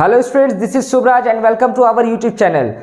Hello students, this is Subraj and welcome to our YouTube channel.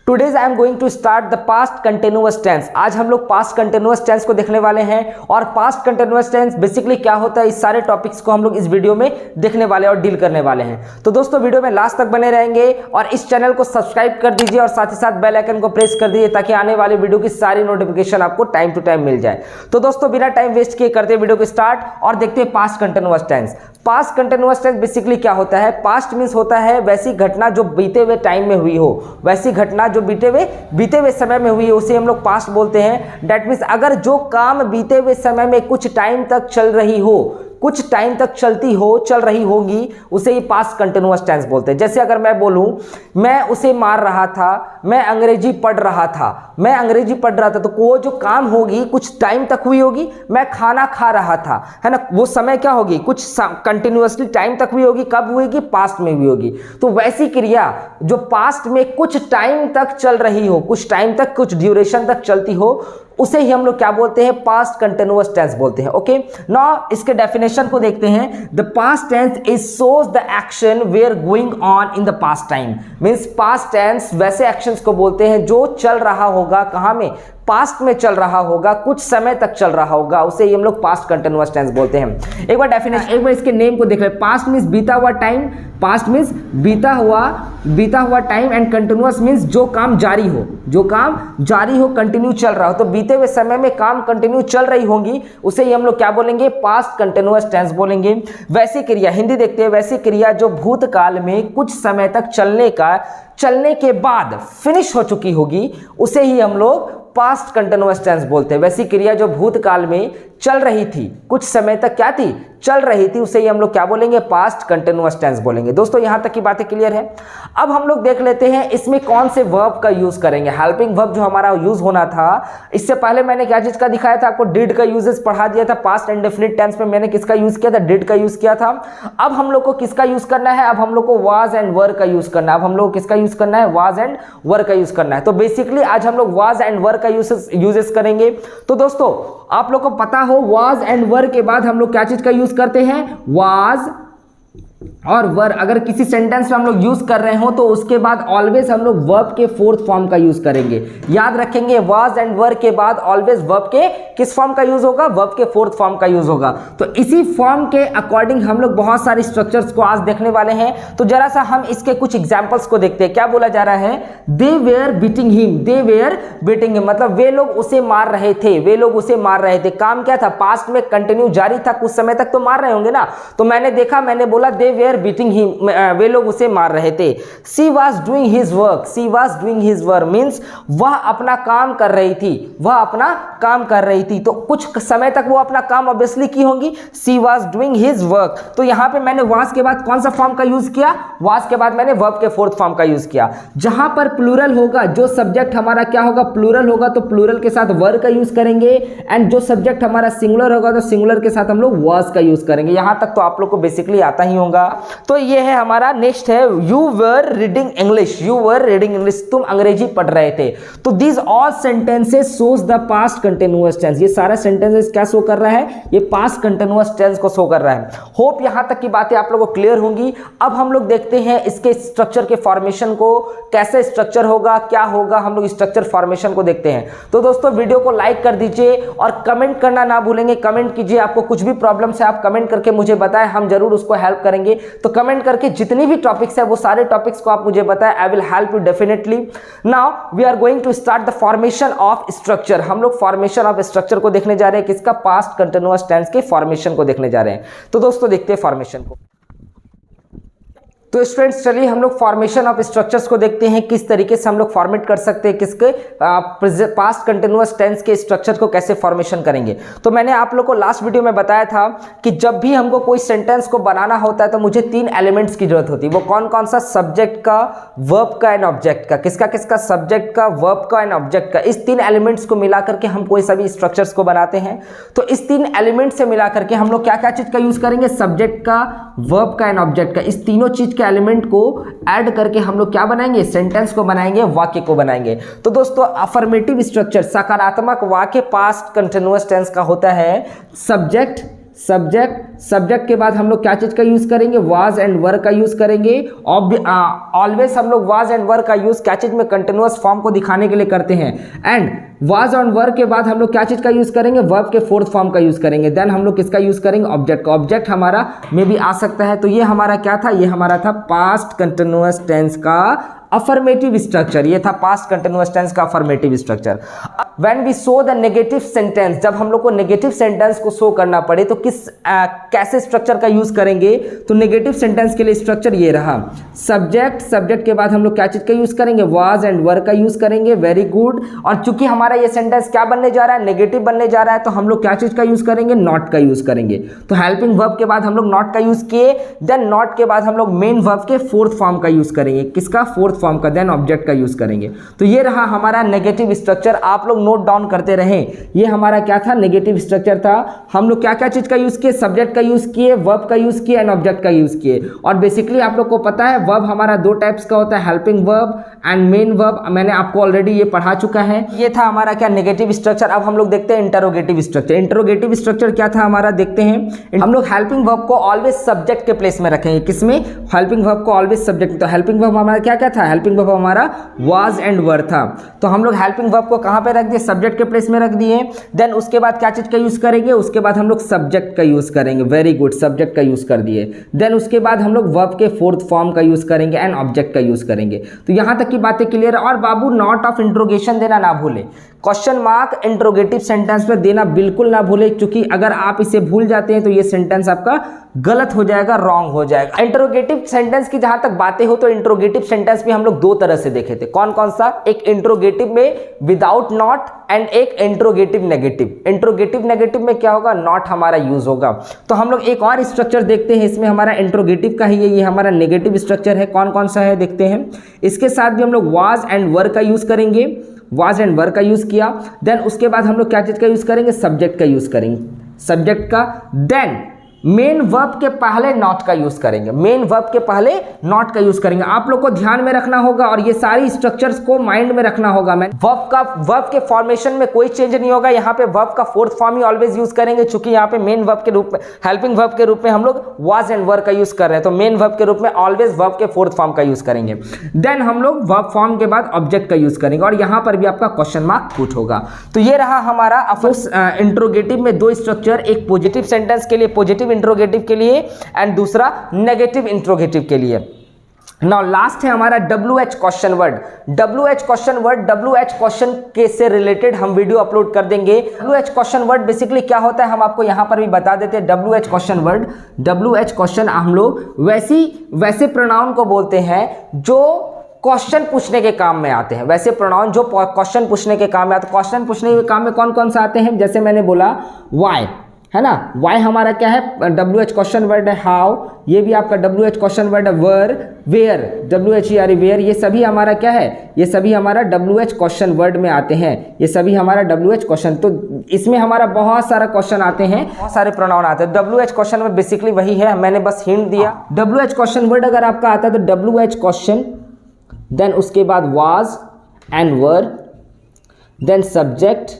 Today I am going to start the past continuous tense. आज हम लोग past continuous tense को देखने वाले हैं और past continuous tense बेसिकली क्या होता है, इस सारे टॉपिक्स को हम लोग इस वीडियो में देखने वाले और डील करने वाले हैं। तो दोस्तों वीडियो में लास्ट तक बने रहेंगे और इस चैनल को सब्सक्राइब कर दीजिए और साथ ही साथ बेल आइकन को प्रेस कर दीजिए ताकि आने वाली वीडियो की सारी नोटिफिकेशन आपको टाइम टू टाइम मिल जाए। तो दोस्तों बिना टाइम वेस्ट किए करते वीडियो को स्टार्ट और देखते हैं past continuous tense. Past continuous tense basically क्या होता है? पास्ट मींस होता है वैसी घटना जो बीते हुए टाइम में हुई हो, वैसी घटना जो बीते हुए समय में हुई है उसे हम लोग पास्ट बोलते हैं। दैट मींस अगर जो काम बीते हुए समय में कुछ टाइम तक चल रही हो, कुछ टाइम तक चल रही होगी, उसे ही पास्ट कंटिन्यूअस टेंस बोलते हैं। जैसे अगर मैं बोलूं मैं उसे मार रहा था, मैं अंग्रेजी पढ़ रहा था, मैं अंग्रेजी पढ़ रहा था, तो वो जो काम होगी कुछ टाइम तक हुई होगी। मैं खाना खा रहा था, है ना, वो समय क्या होगी, कुछ कंटिन्यूअसली टाइम तक हुई होगी। कब हुएगी? पास्ट में हुई होगी। तो वैसी क्रिया जो पास्ट में कुछ टाइम तक चल रही हो, कुछ टाइम तक, कुछ ड्यूरेशन तक चलती हो, उसे ही हम लोग क्या बोलते हैं? पास्ट कंटिन्यूअस टेंस बोलते हैं। ओके, नाउ इसके डेफिनेशन को देखते हैं। The past tense is shows the action were going on in the past time. Means past tense वैसे एक्शंस को बोलते हैं जो चल रहा होगा, कहां में? पास्ट में चल रहा होगा, कुछ समय तक चल रहा होगा, उसे ही हम लोग पास्ट कंटिन्यूअस टेंस बोलते हैं। एक बार डेफिनेशन, एक बार इसके नेम को देख ले। पास्ट मींस बीता हुआ टाइम, पास्ट मींस बीता हुआ टाइम एंड कंटिन्यूअस मींस जो काम जारी हो, जो काम जारी हो, कंटिन्यू चल रहा हो। तो बीते हुए समय में काम कंटिन्यू चल रही होंगी, उसे ही हम लोग क्या बोलेंगे? पास्ट कंटिन्यूअस टेंस बोलेंगे। वैसी क्रिया, हिंदी देखते हैं, वैसी क्रिया जो भूतकाल में कुछ समय तक चलने के बाद फिनिश हो चुकी होगी, उसे ही हम लोग पास्ट कंटिन्यूअस टेंस बोलते हैं। वैसी क्रिया जो भूतकाल में चल रही थी, कुछ समय तक क्या थी? चल रही थी, उसे ही हम लोग क्या बोलेंगे? पास्ट कंटिन्यूअस टेंस बोलेंगे। दोस्तों यहां तक की बातें क्लियर है। अब हम लोग देख लेते हैं इसमें कौन से वर्ब का यूज करेंगे। हेल्पिंग वर्ब जो हमारा यूज होना था, इससे पहले मैंने क्या चीज का दिखाया था आपको? डिड का यूजेस पढ़ा दिया था। पास्ट इंडेफिनिट टेंस में मैंने किसका यूज किया था? डिड का यूज किया था। अब हम लोग को किसका यूज करना है? अब हम लोग को वाज एंड वर का यूज करना है। अब हम लोग को किसका यूज करना है? वाज एंड वर का यूज करना है। तो बेसिकली आज हम लोग वाज एंड वर का यूजेस करेंगे। तो दोस्तों आप लोग को पता हो वाज एंड वर के बाद हम लोग क्या चीज का यूज करते हैं? वाज और वर। अगर किसी सेंटेंस में हम लोग यूज कर रहे हो तो उसके बाद ऑलवेज हम लोग वर्ब के फोर्थ फॉर्म का यूज करेंगे। याद रखेंगे, वाज एंड वर के बाद ऑलवेज वर्ब के किस फॉर्म का यूज होगा? वर्ब के फोर्थ फॉर्म का यूज होगा। तो इसी फॉर्म के अकॉर्डिंग हम लोग बहुत सारे स्ट्रक्चर्स को आज देखने वाले हैं। तो जरा सा हम इसके कुछ एग्जांपल्स को देखते हैं। क्या बोला जा रहा है? They were beating him, they were beating him, मतलब वे लोग उसे मार रहे थे, वे लोग उसे मार रहे थे। काम क्या था? पास्ट में कंटिन्यू जारी था, कुछ समय तक तो मार रहे होंगे ना। तो मैंने देखा, मैंने बोला दे वेयर बीटिंग हिम, वे लोग उसे मार रहे थे। She was doing his work, she was doing his work means वह अपना काम कर रही थी, वह अपना काम कर रही थी। तो कुछ समय तक वो अपना काम ऑब्वियसली की होंगी। She was doing his work. तो यहां पे मैंने वाज के बाद कौन सा फॉर्म का यूज किया? वाज के बाद मैंने वर्ब के फोर्थ फॉर्म का यूज किया। जहां पर प्लूरल होगा, जो सब्जेक्ट हमारा क्या होगा? प्लूरल होगा, तो प्लूरल के साथ वर का यूज करेंगे। एंड जो सब्जेक्ट हमारा सिंगुलर होगा तो सिंगुलर के साथ हम लोग वाज का यूज करेंगे। यहां तक तो आप लोग को बेसिकली आता ही होगा। तो ये है हमारा नेक्स्ट है, you were reading English, you were reading English, तुम अंग्रेजी पढ़ रहे थे। तो these all sentences shows the past continuous tense. ये सारा सेंटेंसेस क्या शो कर रहा है? ये पास्ट कंटिन्यूअस टेंस को शो कर रहा है। होप यहां तक की बातें आप लोगों को क्लियर होंगी। अब हम लोग देखते हैं इसके स्ट्रक्चर के फॉर्मेशन को, कैसे स्ट्रक्चर होगा, क्या होगा, हम लोग स्ट्रक्चर फॉर्मेशन को देखते हैं। तो दोस्तों वीडियो को लाइक कर दीजिए और कमेंट करना ना भूलेंगे। कमेंट कीजिए, आपको कुछ भी प्रॉब्लम्स है आप कमेंट करके मुझे बताएं, हम जरूर उसको हेल्प करेंगे। तो कमेंट करके जितनी भी टॉपिक्स है वो सारे टॉपिक्स को आप मुझे बताएं, I will help you definitely. Now we are going to start the formation of structure. हम लोग फॉर्मेशन ऑफ स्ट्रक्चर को देखने जा रहे हैं। किसका? पास्ट कंटिन्यूअस टेंस के फॉर्मेशन को देखने जा रहे हैं। तो दोस्तों देखते हैं फॉर्मेशन को। तो स्टूडेंट्स चलिए हम लोग फॉर्मेशन ऑफ स्ट्रक्चर्स को देखते हैं, किस तरीके से हम लोग फॉर्मेट कर सकते हैं, किसके पास्ट कंटिन्यूअस टेंस के स्ट्रक्चर को कैसे फॉर्मेशन करेंगे। तो मैंने आप लोग को लास्ट वीडियो में बताया था कि जब भी हमको कोई सेंटेंस को बनाना होता है तो मुझे 3 एलिमेंट्स की जरूरत होती है। वो कौन कौन सा? सब्जेक्ट का, वर्ब का एंड ऑब्जेक्ट का। किसका किसका? सब्जेक्ट का, वर्ब का एंड ऑब्जेक्ट का। इस 3 एलिमेंट्स को मिला करके हम कोई सभी स्ट्रक्चर्स को बनाते हैं। तो इस 3 एलिमेंट से मिला करके हम लोग क्या क्या चीज का यूज करेंगे? सब्जेक्ट का, वर्ब का एंड ऑब्जेक्ट का। इस तीनों चीज के एलिमेंट को ऐड करके हम लोग क्या बनाएंगे? सेंटेंस को बनाएंगे, वाक्य को बनाएंगे। तो दोस्तों अफर्मेटिव स्ट्रक्चर, सकारात्मक वाक्य पास्ट कंटिन्यूअस टेंस का होता है सब्जेक्ट, सब्जेक्ट के बाद हम लोग क्या चीज़ का यूज़ करेंगे, वाज एंड वर का यूज़ करेंगे। ऑलवेज हम लोग वाज एंड वर का यूज़ क्या चीज़ में, कंटिन्यूअस फॉर्म को दिखाने के लिए करते हैं। एंड वाज एंड वर के बाद हम लोग क्या चीज़ का यूज़ करेंगे, वर्ब के फोर्थ फॉर्म का यूज़ करेंगे। देन हम लोग किसका यूज़ करेंगे, ऑब्जेक्ट का। ऑब्जेक्ट हमारा में भी आ सकता है। तो ये हमारा क्या था, ये हमारा था पास्ट कंटिन्यूअस टेंस का अफर्मेटिव स्ट्रक्चर। ये था पास्ट कंटिन्यूअस टेंस का affirmative structure. When we show the negative sentence, जब हम लोग को नेगेटिव सेंटेंस को शो करना पड़े तो कैसे स्ट्रक्चर का यूज करेंगे, तो नेगेटिव सेंटेंस के लिए स्ट्रक्चर ये रहा, सब्जेक्ट के बाद हम लोग क्या चीज का यूज करेंगे, वाज एंड वर का यूज करेंगे। Very good. और चूंकि हमारा ये सेंटेंस क्या बनने जा रहा है, नेगेटिव बनने जा रहा है, तो हम लोग क्या चीज का यूज करेंगे, नॉट का यूज करेंगे। तो हेल्पिंग वर्ब के बाद हम लोग नॉट का यूज किए। देन नॉट के बाद हम लोग मेन वर्ब के फोर्थ फॉर्म का यूज करेंगे। किसका, फोर्थ फॉर्म का। देन ऑब्जेक्ट का यूज करेंगे। तो ये रहा हमारा नेगेटिव स्ट्रक्चर। आप लोग नोट डाउन करते रहें। ये हमारा क्या था, नेगेटिव स्ट्रक्चर था। हम लोग क्या क्या चीज का यूज किए, सब्जेक्ट का यूज किए, वर्ब का यूज किए एंड ऑब्जेक्ट का यूज किए। और बेसिकली आप लोग को पता है वर्ब हमारा दो टाइप्स का होता है, helping verb and main verb. मैंने आपको ऑलरेडी ये पढ़ा चुका है। ये था हमारा क्या, नेगेटिव स्ट्रक्चर। अब हम लोग देखते हैं इंटरोगेटिव स्ट्रक्चर। इंटरोगेटिव स्ट्रक्चर क्या था हमारा, देखते हैं। हम लोग हेल्पिंग वर्ब को ऑलवेज सब्जेक्ट के प्लेस में रखेंगे। किसमें, हेल्पिंग वर्ब को ऑलवेज सब्जेक्ट। तो हेल्पिंग वर्ब हमारा क्या क्या था, हेल्पिंग वर्ब हमारा वाज एंड वर था। तो हम लोग हेल्पिंग वर्ब को कहां पे रख दिए, सब्जेक्ट के प्लेस में रख दिए। देन उसके बाद क्या चीज का यूज करेंगे, उसके बाद हम लोग सब्जेक्ट का यूज करेंगे। वेरी गुड, सब्जेक्ट का यूज कर दिए। देन उसके बाद हम लोग वर्ब के फोर्थ फॉर्म का यूज करेंगे एंड ऑब्जेक्ट का यूज करेंगे। तो यहां तक की बातें क्लियर है। और बाबू नॉट ऑफ इंट्रोगेशन देना ना भूले, क्वेश्चन मार्क इंट्रोगेटिव सेंटेंस पर देना बिल्कुल ना भूले, क्योंकि अगर आप इसे भूल जाते हैं तो ये सेंटेंस आपका गलत हो जाएगा, रॉन्ग हो जाएगा। इंट्रोगेटिव सेंटेंस की जहां तक बातें हो तो इंट्रोगेटिव सेंटेंस भी हम लोग दो तरह से देखे थे। कौन कौन सा, एक इंट्रोगेटिव में विदाउट नॉट एंड एक इंट्रोगेटिव नेगेटिव। इंट्रोगेटिव नेगेटिव में क्या होगा, नॉट हमारा यूज होगा। तो हम लोग एक और स्ट्रक्चर देखते हैं, इसमें हमारा इंट्रोगेटिव का ही है, ये हमारा नेगेटिव स्ट्रक्चर है। कौन कौन सा है देखते हैं। इसके साथ भी हम लोग वाज एंड वर का यूज करेंगे। वाज एंड वर का यूज किया। देन उसके बाद हम लोग क्या चीज का यूज करेंगे, सब्जेक्ट का यूज करेंगे, सब्जेक्ट का। देन मेन वर्ब के पहले नॉट का यूज करेंगे। मेन वर्ब के पहले नॉट का यूज करेंगे। आप लोग को ध्यान में रखना होगा और ये सारी स्ट्रक्चर्स को माइंड में रखना होगा। मैं वर्ब के फॉर्मेशन में कोई चेंज नहीं होगा। यहाँ पे वर्ब का फोर्थ फॉर्म ही ऑलवेज यूज करेंगे, चूंकि यहाँ पे मेन वर्ब के रूप में, हेल्पिंग वर्ब के रूप में हम लोग वाज एंड वर का यूज कर रहे हैं। तो मेन वर्ब के रूप में ऑलवेज वर्ब के फोर्थ फॉर्म का यूज करेंगे। देन हम लोग वर्ब फॉर्म के बाद ऑब्जेक्ट का यूज करेंगे और यहाँ पर भी आपका क्वेश्चन मार्क पुट होगा। तो ये रहा हमारा इंट्रोगेटिव में दो स्ट्रक्चर, एक पॉजिटिव सेंटेंस के लिए, पॉजिटिव इंट्रोगेटिव के लिए, एंड दूसरा नेगेटिव इंट्रोगेटिव के लिए। नाउ लास्ट है हमारा WH question word. WH question word, WH question के से रिलेटेड हम वीडियो अपलोड कर देंगे। WH क्वेश्चन वर्ड बेसिकली क्या होता है हम आपको यहां पर भी बता देते हैं। WH question word, WH question हम लोग वैसे प्रोनाउन को बोलते हैं जो क्वेश्चन पूछने के काम में आते हैं। वैसे प्रोनाउन जो क्वेश्चन पूछने के काम में आते हैं। क्वेश्चन पूछने के काम में कौन कौन सा आते हैं, जैसे मैंने बोला वाई, है ना। वाई हमारा क्या है, WH क्वेश्चन वर्ड है। हाउ, ये भी आपका WH क्वेश्चन वर्ड है। वर, वेयर, WHERE वेयर, ये सभी हमारा क्या है, ये सभी हमारा WH क्वेश्चन वर्ड में आते हैं। ये सभी हमारा WH क्वेश्चन, तो इसमें हमारा बहुत सारा क्वेश्चन आते हैं, बहुत सारे प्रोनाउन आते हैं। WH क्वेश्चन में बेसिकली वही है, मैंने बस हिंट दिया। WH क्वेश्चन वर्ड अगर आपका आता है तो WH क्वेश्चन, देन उसके बाद was and were, then subject,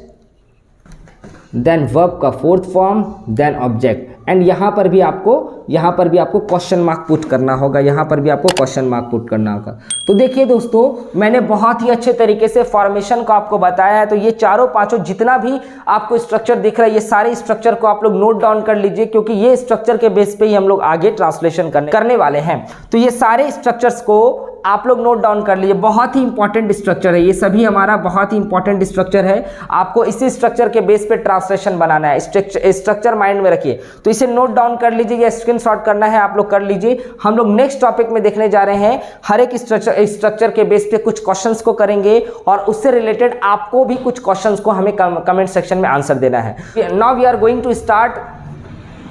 then verb का fourth form, then object. And यहाँ पर भी आपको क्वेश्चन मार्क पुट करना होगा। यहाँ पर भी आपको क्वेश्चन मार्क पुट करना होगा। तो देखिए दोस्तों, मैंने बहुत ही अच्छे तरीके से फॉर्मेशन को आपको बताया है। तो ये चारों पांचों जितना भी आपको स्ट्रक्चर दिख रहा है, ये सारे स्ट्रक्चर को आप लोग नोट डाउन कर लीजिए, क्योंकि ये स्ट्रक्चर के बेस पे ही हम लोग आगे ट्रांसलेशन करने वाले हैं। तो ये सारे स्ट्रक्चर्स को आप लोग नोट डाउन कर लीजिए। बहुत ही इंपॉर्टेंट स्ट्रक्चर है ये सभी, हमारा बहुत ही इंपॉर्टेंट स्ट्रक्चर है। आपको इसी स्ट्रक्चर के बेस पे ट्रांसलेशन बनाना है। स्ट्रक्चर माइंड में रखिए, तो इसे नोट डाउन कर लीजिए या स्क्रीनशॉट करना है आप लोग कर लीजिए। हम लोग नेक्स्ट टॉपिक में देखने जा रहे हैं, हर एक स्ट्रक्चर के बेस पे कुछ क्वेश्चंस को करेंगे और उससे रिलेटेड आपको भी कुछ क्वेश्चंस को हमें कमेंट सेक्शन में आंसर देना है। Now we are going to start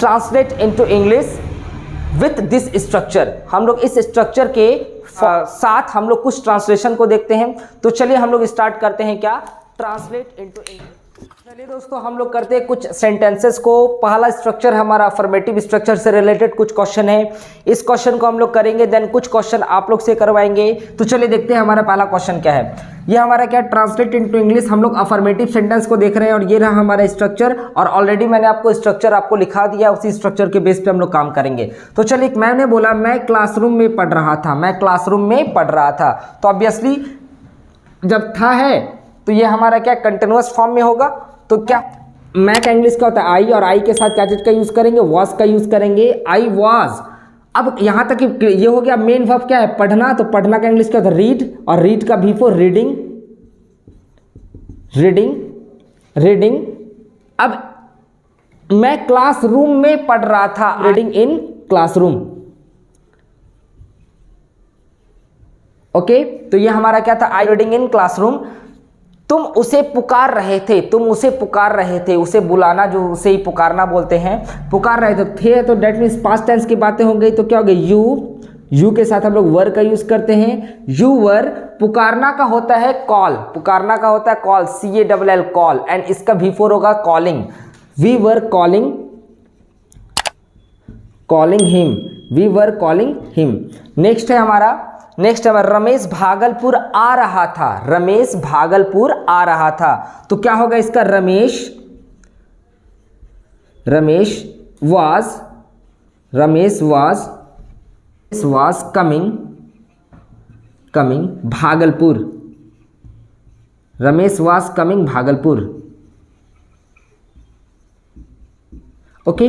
translate into English with this structure. हम लोग इस स्ट्रक्चर के साथ हम लोग कुछ ट्रांसलेशन को देखते हैं। तो चलिए हम लोग स्टार्ट करते हैं क्या, ट्रांसलेट इनटू इंग्लिश। चलिए दोस्तों, हम लोग करते हैं कुछ सेंटेंसेस को। पहला स्ट्रक्चर हमारा अफर्मेटिव स्ट्रक्चर से रिलेटेड कुछ क्वेश्चन है, इस क्वेश्चन को हम लोग करेंगे, देन कुछ क्वेश्चन आप लोग से करवाएंगे। तो चलिए देखते हैं हमारा पहला क्वेश्चन क्या है। ये हमारा क्या, ट्रांसलेट इनटू इंग्लिश। हम लोग अफर्मेटिव सेंटेंस को देख रहे हैं और ये रहा हमारा स्ट्रक्चर, और ऑलरेडी मैंने आपको स्ट्रक्चर आपको लिखा दिया, उसी स्ट्रक्चर के बेस पे हम लोग काम करेंगे। तो चलिए, मैंने बोला मैं क्लासरूम में पढ़ रहा था, मैं क्लासरूम में पढ़ रहा था। तो ऑब्वियसली जब था है तो ये हमारा क्या, कंटिन्यूअस फॉर्म में होगा। तो क्या मैं का इंग्लिश क्या होता है, आई, और आई के साथ क्या चीज का यूज करेंगे, वॉज का यूज करेंगे, आई वॉज। अब यहां तक ये हो गया। मेन वर्ब क्या है, पढ़ना। तो पढ़ना का इंग्लिश क्या होता है, रीड, और रीड का भी फॉर रीडिंग, रीडिंग, रीडिंग। अब मैं क्लासरूम में पढ़ रहा था, रीडिंग इन क्लासरूम। ओके, तो ये हमारा क्या था, आई रीडिंग इन क्लासरूम। तुम उसे पुकार रहे थे, तुम उसे पुकार रहे थे, उसे बुलाना, जो उसे ही पुकारना बोलते हैं, पुकार रहे थे। तो डेट मीन्स पास्ट टेंस की बातें हो गई। तो क्या हो गई, यू के साथ हम लोग वर का यूज करते हैं, यू वर। पुकारना का होता है कॉल, पुकारना का होता है कॉल, CALL कॉल, एंड इसका बिफोर होगा calling. We were calling, calling him, we were calling him. Next है हमारा रमेश भागलपुर आ रहा था, रमेश भागलपुर आ रहा था। तो क्या होगा इसका, Ramesh was coming Bhagalpur, Ramesh was coming Bhagalpur. Okay,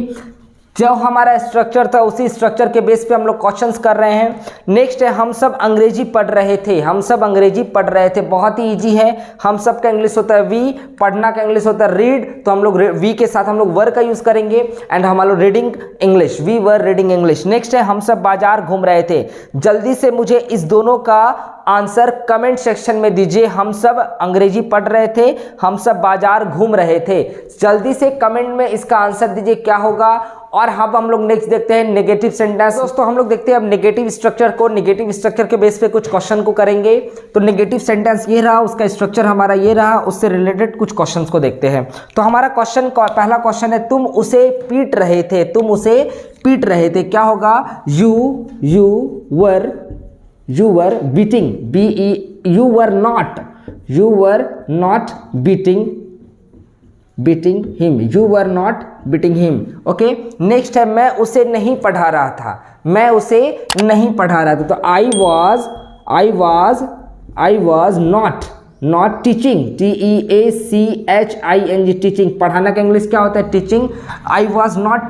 जो हमारा स्ट्रक्चर था उसी स्ट्रक्चर के बेस पे हम लोग क्वेश्चंस कर रहे हैं। नेक्स्ट है, हम सब अंग्रेजी पढ़ रहे थे, हम सब अंग्रेजी पढ़ रहे थे। बहुत ही इजी है। हम सब का इंग्लिश होता है वी, पढ़ना का इंग्लिश होता है रीड। तो हम लोग वी के साथ हम लोग वर का यूज करेंगे, एंड हम लोग reading English, we were reading English. Next है, हम सब बाजार घूम रहे थे। जल्दी से मुझे इस दोनों का आंसर कमेंट सेक्शन में दीजिए। हम सब अंग्रेजी पढ़ रहे थे, हम सब बाजार घूम रहे थे। जल्दी से कमेंट में इसका आंसर दीजिए क्या होगा। और हम लोग नेक्स्ट देखते हैं नेगेटिव सेंटेंस। दोस्तों हम लोग देखते हैं अब नेगेटिव स्ट्रक्चर को, नेगेटिव स्ट्रक्चर के बेस पे कुछ क्वेश्चन को करेंगे। तो नेगेटिव सेंटेंस ये रहा, उसका स्ट्रक्चर हमारा ये रहा, उससे रिलेटेड कुछ क्वेश्चंस को देखते हैं। तो हमारा क्वेश्चन, पहला क्वेश्चन है, तुम उसे पीट रहे थे, तुम उसे पीट रहे थे। क्या होगा, you were beating, you were not beating him, you were not beating him। Okay, next है, मैं उसे नहीं पढ़ा रहा था, मैं उसे नहीं पढ़ा रहा था। तो I was not teaching, TEACHING, teaching. पढ़ाना का इंग्लिश क्या होता है, teaching. I was not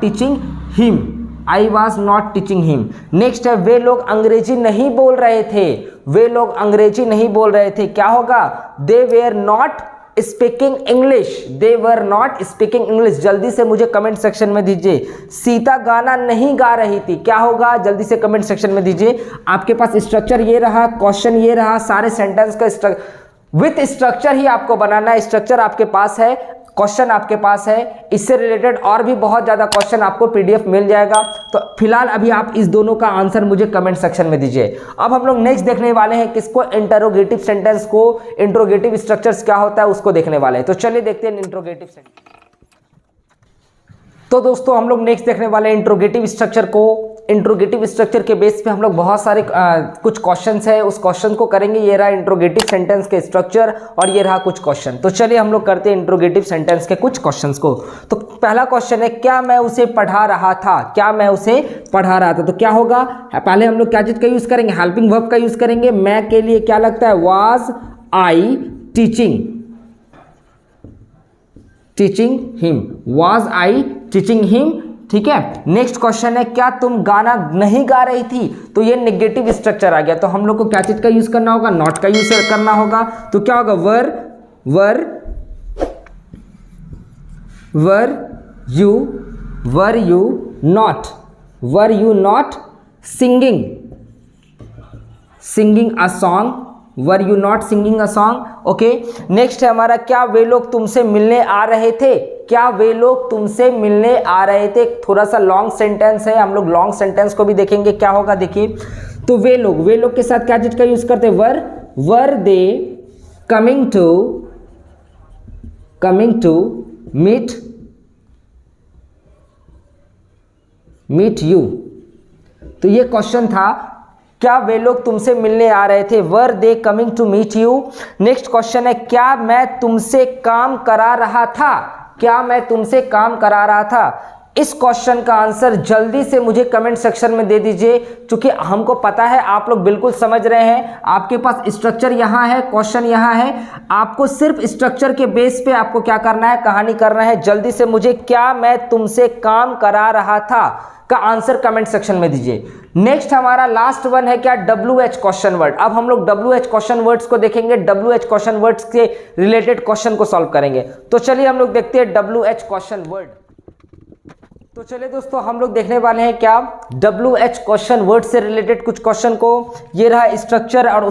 teaching him। Next है, वे लोग अंग्रेजी नहीं बोल रहे थे, वे लोग अंग्रेजी नहीं बोल रहे थे। क्या होगा, they were not speaking English, they were not speaking English। जल्दी से मुझे कमेंट सेक्शन में दीजिए। सीता गाना नहीं गा रही थी। क्या होगा, जल्दी से कमेंट सेक्शन में दीजिए। आपके पास स्ट्रक्चर ये रहा, क्वेश्चन ये रहा, सारे सेंटेंस का विथ स्ट्रक्चर ही आपको बनाना है। स्ट्रक्चर आपके पास है, क्वेश्चन आपके पास है, इससे रिलेटेड और भी बहुत ज़्यादा क्वेश्चन आपको PDF मिल जाएगा। तो फिलहाल अभी आप इस दोनों का आंसर मुझे कमेंट सेक्शन में दीजिए। अब हम लोग नेक्स्ट देखने वाले हैं किसको, इंटरोगेटिव सेंटेंस को। इंट्रोगेटिव स्ट्रक्चर्स क्या होता है उसको देखने वाले हैं। तो चलिए देखते हैं इंट्रोगेटिव सेंटेंस। तो दोस्तों हम लोग नेक्स्ट देखने वाले हैं इंट्रोगेटिव स्ट्रक्चर को। इंट्रोगेटिव स्ट्रक्चर के बेस पे हम लोग बहुत सारे कुछ क्वेश्चंस है, उस क्वेश्चन को करेंगे। ये रहा इंट्रोगेटिव सेंटेंस के स्ट्रक्चर, और ये रहा कुछ क्वेश्चन। तो चलिए हम लोग करते हैं इंट्रोगेटिव सेंटेंस के कुछ क्वेश्चंस को। तो पहला क्वेश्चन है, क्या मैं उसे पढ़ा रहा था, क्या मैं उसे पढ़ा रहा था। तो क्या होगा, पहले हम लोग क्या चीज का यूज करेंगे, हेल्पिंग वर्ब का यूज करेंगे। मैं के लिए क्या लगता है, was I teaching him, was I teaching him. ठीक है, नेक्स्ट क्वेश्चन है, क्या तुम गाना नहीं गा रही थी। तो ये नेगेटिव स्ट्रक्चर आ गया। तो हम लोग को क्या चीज का यूज करना होगा, नॉट का यूज करना होगा। तो क्या होगा, were you not singing a song, were you not singing a song. Okay, next है हमारा, क्या वे लोग तुमसे मिलने आ रहे थे, क्या वे लोग तुमसे मिलने आ रहे थे। थोड़ा सा लॉन्ग सेंटेंस है, हम लोग लॉन्ग सेंटेंस को भी देखेंगे क्या होगा। देखिए, तो वे लोग के साथ क्या चीज का यूज करते हैं, were they coming to meet you. तो ये क्वेश्चन था, क्या वे लोग तुमसे मिलने आ रहे थे, were they coming to meet you. Next question है, क्या मैं तुमसे काम करा रहा था, क्या मैं तुमसे काम करा रहा था। इस क्वेश्चन का आंसर जल्दी से मुझे कमेंट सेक्शन में दे दीजिए, क्योंकि हमको पता है आप लोग बिल्कुल समझ रहे हैं। आपके पास स्ट्रक्चर यहाँ है, क्वेश्चन यहाँ है, आपको सिर्फ स्ट्रक्चर के बेस पे आपको क्या करना है, कहानी करना है। जल्दी से मुझे क्या मैं तुमसे काम करा रहा था का आंसर कमेंट सेक्शन में दीजिए। नेक्स्ट हमारा लास्ट वन है क्या, WH क्वेश्चन वर्ड। अब हम लोग WH क्वेश्चन वर्ड्स को देखेंगे, WH क्वेश्चन वर्ड्स के रिलेटेड क्वेश्चन को सॉल्व करेंगे। तो चलिए हम लोग देखते हैं WH क्वेश्चन वर्ड। तो चलिए दोस्तों, हम लोग देखने वाले हैं क्या, WH क्वेश्चन वर्ड से रिलेटेड कुछ क्वेश्चन को। ये रहा स्ट्रक्चर और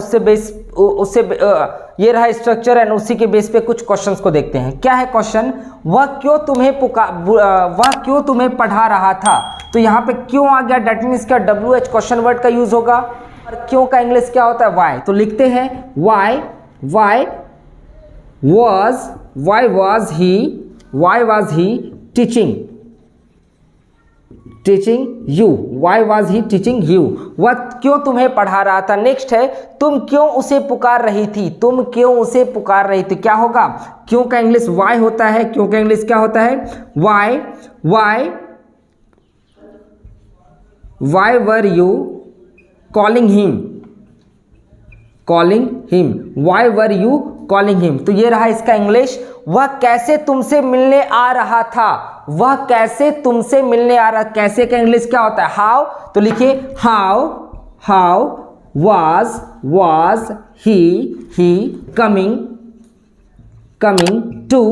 ये रहा स्ट्रक्चर एंड उसी के बेस पे कुछ क्वेश्चंस को देखते हैं। क्या है क्वेश्चन, वह क्यों तुम्हें पढ़ा रहा था। तो यहाँ पे क्यों आ गया, डेट मीन्स क्या WH क्वेश्चन वर्ड का यूज होगा। और क्यों का इंग्लिश क्या होता है, वाई। तो लिखते हैं why was he teaching you, why was he teaching you. वह क्यों तुम्हें पढ़ा रहा था। नेक्स्ट है, तुम क्यों उसे पुकार रही थी, तुम क्यों उसे पुकार रही थी। क्या होगा, क्यों का इंग्लिश वाई होता है, क्यों का इंग्लिश क्या होता है, why were you calling him, why were you calling him. तो ये रहा इसका इंग्लिश। वह कैसे तुमसे मिलने आ रहा था, वह कैसे तुमसे मिलने आ रहा, कैसे का इंग्लिश क्या होता है, हाउ। तो लिखिए how was he coming to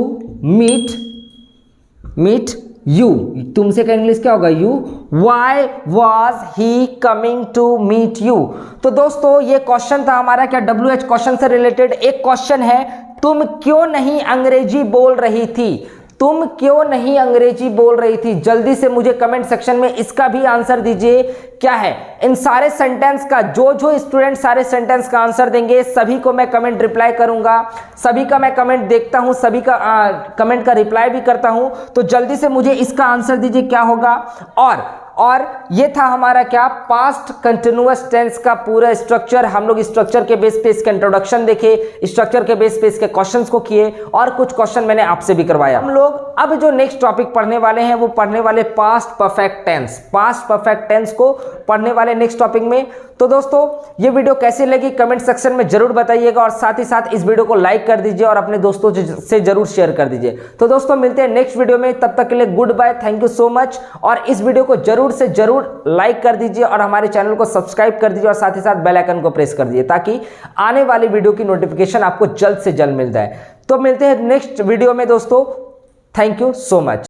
meet you. तुमसे का इंग्लिश क्या होगा, you. Why was he coming to meet you. तो दोस्तों ये क्वेश्चन था हमारा क्या, WH क्वेश्चन से रिलेटेड। एक क्वेश्चन है, तुम क्यों नहीं अंग्रेजी बोल रही थी, तुम क्यों नहीं अंग्रेजी बोल रही थी। जल्दी से मुझे कमेंट सेक्शन में इसका भी आंसर दीजिए। क्या है, इन सारे सेंटेंस का जो स्टूडेंट सारे सेंटेंस का आंसर देंगे सभी को मैं कमेंट रिप्लाई करूंगा, सभी का मैं कमेंट देखता हूं, सभी का कमेंट का रिप्लाई भी करता हूं। तो जल्दी से मुझे इसका आंसर दीजिए क्या होगा। और ये था हमारा क्या, पास्ट कंटिन्यूअस टेंस का पूरा स्ट्रक्चर। हम लोग स्ट्रक्चर के बेस पे इसका इंट्रोडक्शन देखे, स्ट्रक्चर के बेस पे इसके क्वेश्चंस को किए और कुछ क्वेश्चन मैंने आपसे भी करवाया। हम लोग अब जो नेक्स्ट टॉपिक पढ़ने वाले हैं वो पढ़ने वाले पास्ट परफेक्ट टेंस को पढ़ने वाले नेक्स्ट टॉपिक में। तो दोस्तों ये वीडियो कैसी लगी कमेंट सेक्शन में जरूर बताइएगा और साथ ही साथ इस वीडियो को लाइक कर दीजिए और अपने दोस्तों से जरूर शेयर कर दीजिए। तो दोस्तों मिलते हैं नेक्स्ट वीडियो में, तब तक के लिए good bye, thank you so much. और इस वीडियो को जरूर से जरूर लाइक कर दीजिए और हमारे चैनल को सब्सक्राइब कर दीजिए और साथ ही साथ बेल आइकन को प्रेस कर दीजिए ताकि आने वाली वीडियो की नोटिफिकेशन आपको जल्द से जल्द मिल जाए। तो मिलते हैं नेक्स्ट वीडियो में दोस्तों, थैंक यू सो मच।